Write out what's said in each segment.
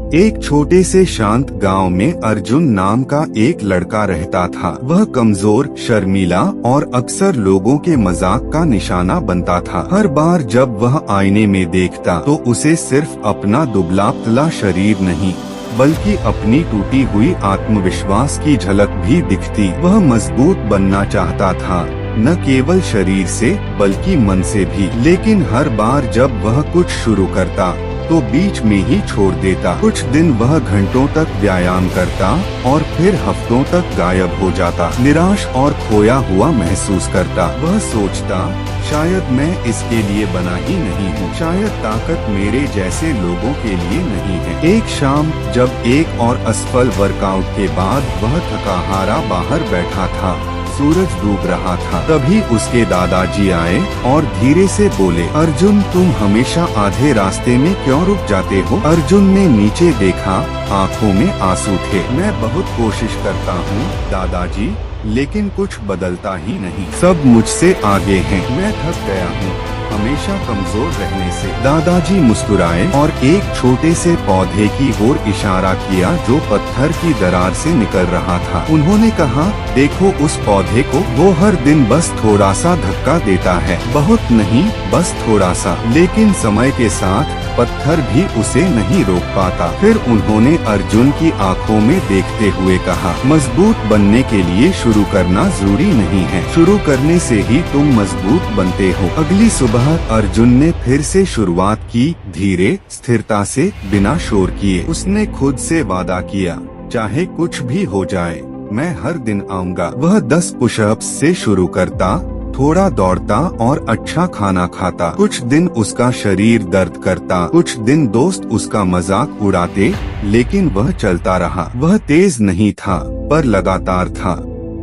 एक छोटे से शांत गांव में अर्जुन नाम का एक लड़का रहता था। वह कमजोर, शर्मीला और अक्सर लोगों के मजाक का निशाना बनता था। हर बार जब वह आईने में देखता तो उसे सिर्फ अपना दुबला पतला शरीर नहीं बल्कि अपनी टूटी हुई आत्मविश्वास की झलक भी दिखती। वह मजबूत बनना चाहता था, न केवल शरीर से बल्कि मन से भी। लेकिन हर बार जब वह कुछ शुरू करता तो बीच में ही छोड़ देता। कुछ दिन वह घंटों तक व्यायाम करता और फिर हफ्तों तक गायब हो जाता। निराश और खोया हुआ महसूस करता। वह सोचता, शायद मैं इसके लिए बना ही नहीं हूँ, शायद ताकत मेरे जैसे लोगों के लिए नहीं है। एक शाम जब एक और असफल वर्कआउट के बाद वह थका हारा बाहर बैठा था, सूरज डूब रहा था, तभी उसके दादाजी आए और धीरे से बोले, अर्जुन, तुम हमेशा आधे रास्ते में क्यों रुक जाते हो? अर्जुन ने नीचे देखा, आंखों में आंसू थे। मैं बहुत कोशिश करता हूँ दादाजी, लेकिन कुछ बदलता ही नहीं। सब मुझसे आगे हैं। मैं थक गया हूँ हमेशा कमजोर रहने से। दादाजी मुस्कुराए और एक छोटे से पौधे की ओर इशारा किया जो पत्थर की दरार से निकल रहा था। उन्होंने कहा, देखो उस पौधे को, वो हर दिन बस थोड़ा सा धक्का देता है, बहुत नहीं, बस थोड़ा सा। लेकिन समय के साथ पत्थर भी उसे नहीं रोक पाता। फिर उन्होंने अर्जुन की आंखों में देखते हुए कहा, मजबूत बनने के लिए शुरू करना जरूरी नहीं है, शुरू करने से ही तुम मजबूत बनते हो। अगली सुबह अर्जुन ने फिर से शुरुआत की, धीरे, स्थिरता से, बिना शोर किए। उसने खुद से वादा किया, चाहे कुछ भी हो जाए, मैं हर दिन आऊंगा। वह 10 पुशअप्स से शुरू करता, थोड़ा दौड़ता और अच्छा खाना खाता। कुछ दिन उसका शरीर दर्द करता, कुछ दिन दोस्त उसका मजाक उड़ाते, लेकिन वह चलता रहा। वह तेज नहीं था पर लगातार था।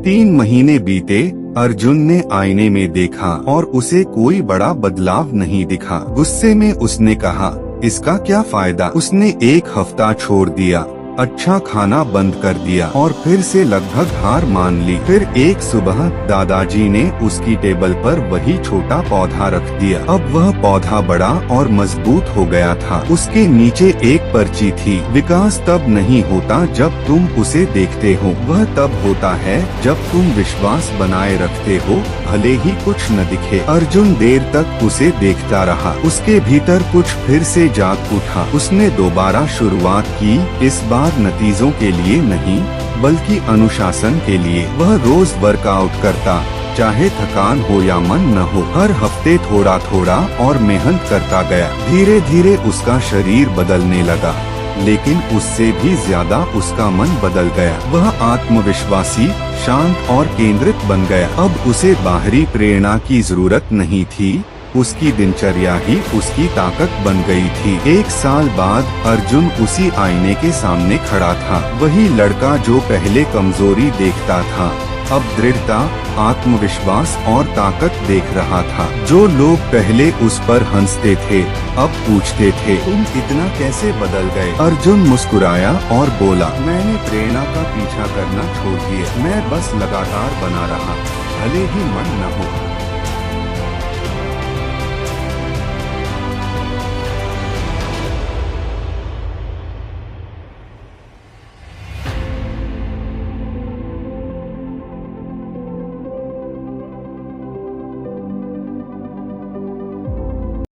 3 महीने बीते, अर्जुन ने आईने में देखा और उसे कोई बड़ा बदलाव नहीं दिखा। गुस्से में उसने कहा, इसका क्या फायदा? उसने एक हफ्ता छोड़ दिया, अच्छा खाना बंद कर दिया और फिर से लगभग हार मान ली। फिर एक सुबह दादाजी ने उसकी टेबल पर वही छोटा पौधा रख दिया। अब वह पौधा बड़ा और मजबूत हो गया था। उसके नीचे एक पर्ची थी, विकास तब नहीं होता जब तुम उसे देखते हो, वह तब होता है जब तुम विश्वास बनाए रखते हो, भले ही कुछ न दिखे। अर्जुन देर तक उसे देखता रहा। उसके भीतर कुछ फिर से जाग उठा। उसने दोबारा शुरुआत की, इस बार नतीजों के लिए नहीं बल्कि अनुशासन के लिए। वह रोज वर्कआउट करता, चाहे थकान हो या मन न हो। हर हफ्ते थोड़ा थोड़ा और मेहनत करता गया। धीरे धीरे उसका शरीर बदलने लगा, लेकिन उससे भी ज्यादा उसका मन बदल गया। वह आत्मविश्वासी, शांत और केंद्रित बन गया। अब उसे बाहरी प्रेरणा की जरूरत नहीं थी, उसकी दिनचर्या ही उसकी ताकत बन गई थी। 1 साल बाद अर्जुन उसी आईने के सामने खड़ा था। वही लड़का जो पहले कमजोरी देखता था, अब दृढ़ता, आत्मविश्वास और ताकत देख रहा था। जो लोग पहले उस पर हंसते थे, अब पूछते थे, तुम इतना कैसे बदल गए? अर्जुन मुस्कुराया और बोला, मैंने प्रेरणा का पीछा करना छोड़ दिया, मैं बस लगातार बना रहा, भले ही मन न हो।